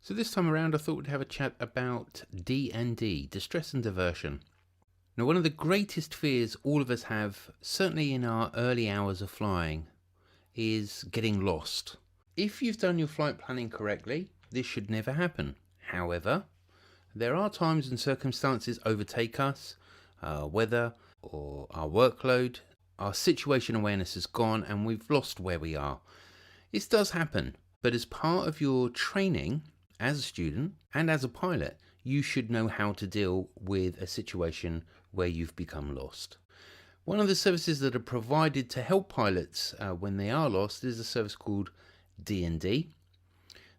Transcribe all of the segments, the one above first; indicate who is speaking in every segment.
Speaker 1: So this time around I thought we'd have a chat about D&D, distress and diversion. Now, one of the greatest fears all of us have, certainly in our early hours of flying, is getting lost. If you've done your flight planning correctly, this should never happen. However, there are times and circumstances overtake us, weather or our workload, our situation awareness is gone and we've lost where we are. This does happen, but as part of your training as a student and as a pilot, you should know how to deal with a situation where you've become lost. One of the services that are provided to help pilots when they are lost is a service called D&D.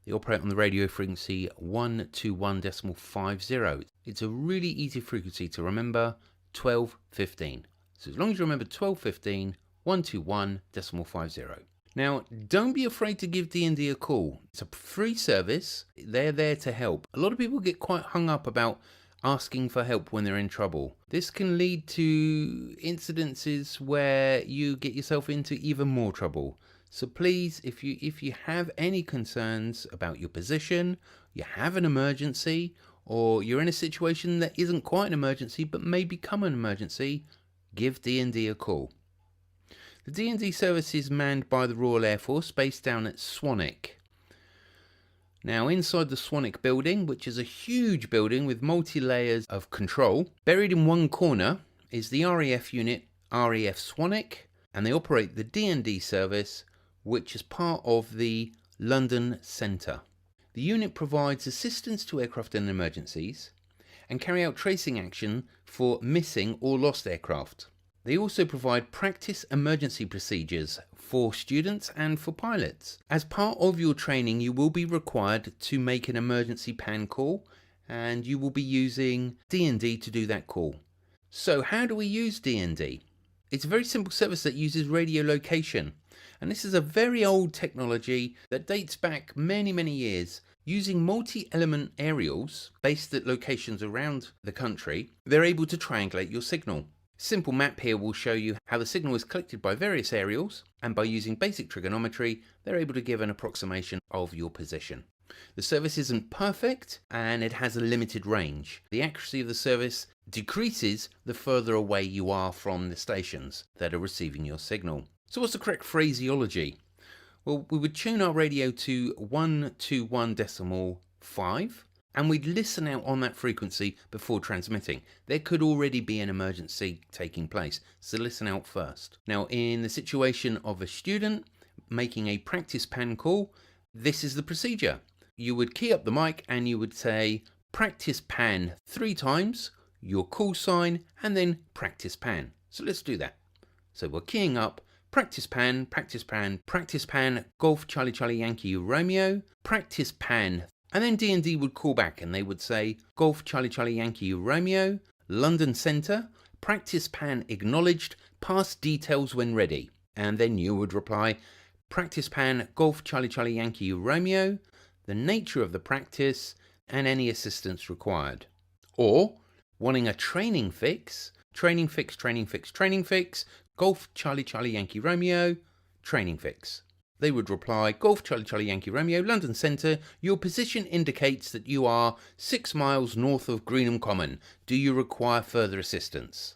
Speaker 1: They operate on the radio frequency 121.50. It's a really easy frequency to remember, 1215. So as long as you remember 1215, 121.50. Now, don't be afraid to give D&D a call. It's a free service. They're there to help. A lot of people get quite hung up about asking for help when they're in trouble. This can lead to incidences where you get yourself into even more trouble. So please, if you have any concerns about your position, you have an emergency, or you're in a situation that isn't quite an emergency but may become an emergency, give D&D a call. The D&D service is manned by the Royal Air Force based down at Swanick. Now, inside the Swanick building, which is a huge building with multi-layers of control, buried in one corner is the RAF unit RAF Swanick, and they operate the D&D service, which is part of the London Centre. The unit provides assistance to aircraft in emergencies and carry out tracing action for missing or lost aircraft. They also provide practice emergency procedures for students and for pilots. As part of your training, you will be required to make an emergency PAN call, and you will be using D&D to do that call. So how do we use D&D? It's a very simple service that uses radio location, and this is a very old technology that dates back many years. Using multi-element aerials based at locations around the country, they're able to triangulate your signal. Simple map here will show you how the signal is collected by various aerials, and by using basic trigonometry, they're able to give an approximation of your position. The service isn't perfect and it has a limited range. The accuracy of the service decreases the further away you are from the stations that are receiving your signal. So what's the correct phraseology? Well, we would tune our radio to 121.5. and we'd listen out on that frequency before transmitting. There could already be an emergency taking place, so listen out first. Now, in the situation of a student making a practice PAN call, this is the procedure. You would key up the mic and you would say practice PAN 3 times, your call sign, and then practice PAN. So let's do that. So we're keying up practice PAN, practice PAN, practice PAN, Golf Charlie Charlie Yankee Romeo, practice PAN. And then D&D would call back and they would say, Golf Charlie Charlie Yankee Romeo, London Centre, practice PAN acknowledged, pass details when ready. And then you would reply, practice PAN, Golf Charlie Charlie Yankee Romeo, the nature of the practice, and any assistance required. Or, wanting a training fix, training fix, Golf Charlie Charlie Yankee Romeo, training fix. They would reply, Golf Charlie Charlie Yankee Romeo, London Centre, your position indicates that you are 6 miles north of Greenham Common. Do you require further assistance?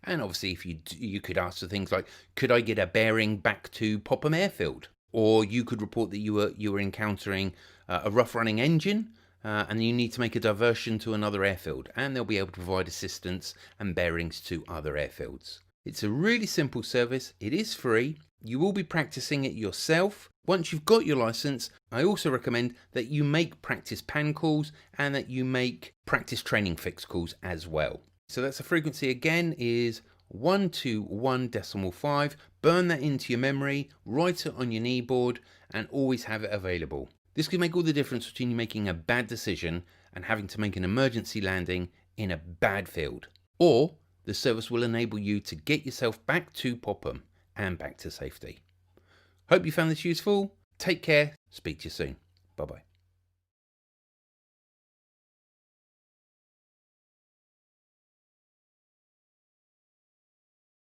Speaker 1: And obviously if you could ask for things like, could I get a bearing back to Popham Airfield? Or you could report that you were encountering a rough running engine and you need to make a diversion to another airfield, and they'll be able to provide assistance and bearings to other airfields. It's a really simple service. It is free. You will be practicing it yourself. Once you've got your license, I also recommend that you make practice PAN calls and that you make practice training fix calls as well. So that's the frequency again is 121.5. Burn that into your memory, write it on your kneeboard, and always have it available. This can make all the difference between you making a bad decision and having to make an emergency landing in a bad field. Or the service will enable you to get yourself back to Popham and back to safety. Hope you found this useful. Take care. Speak to you soon. Bye bye.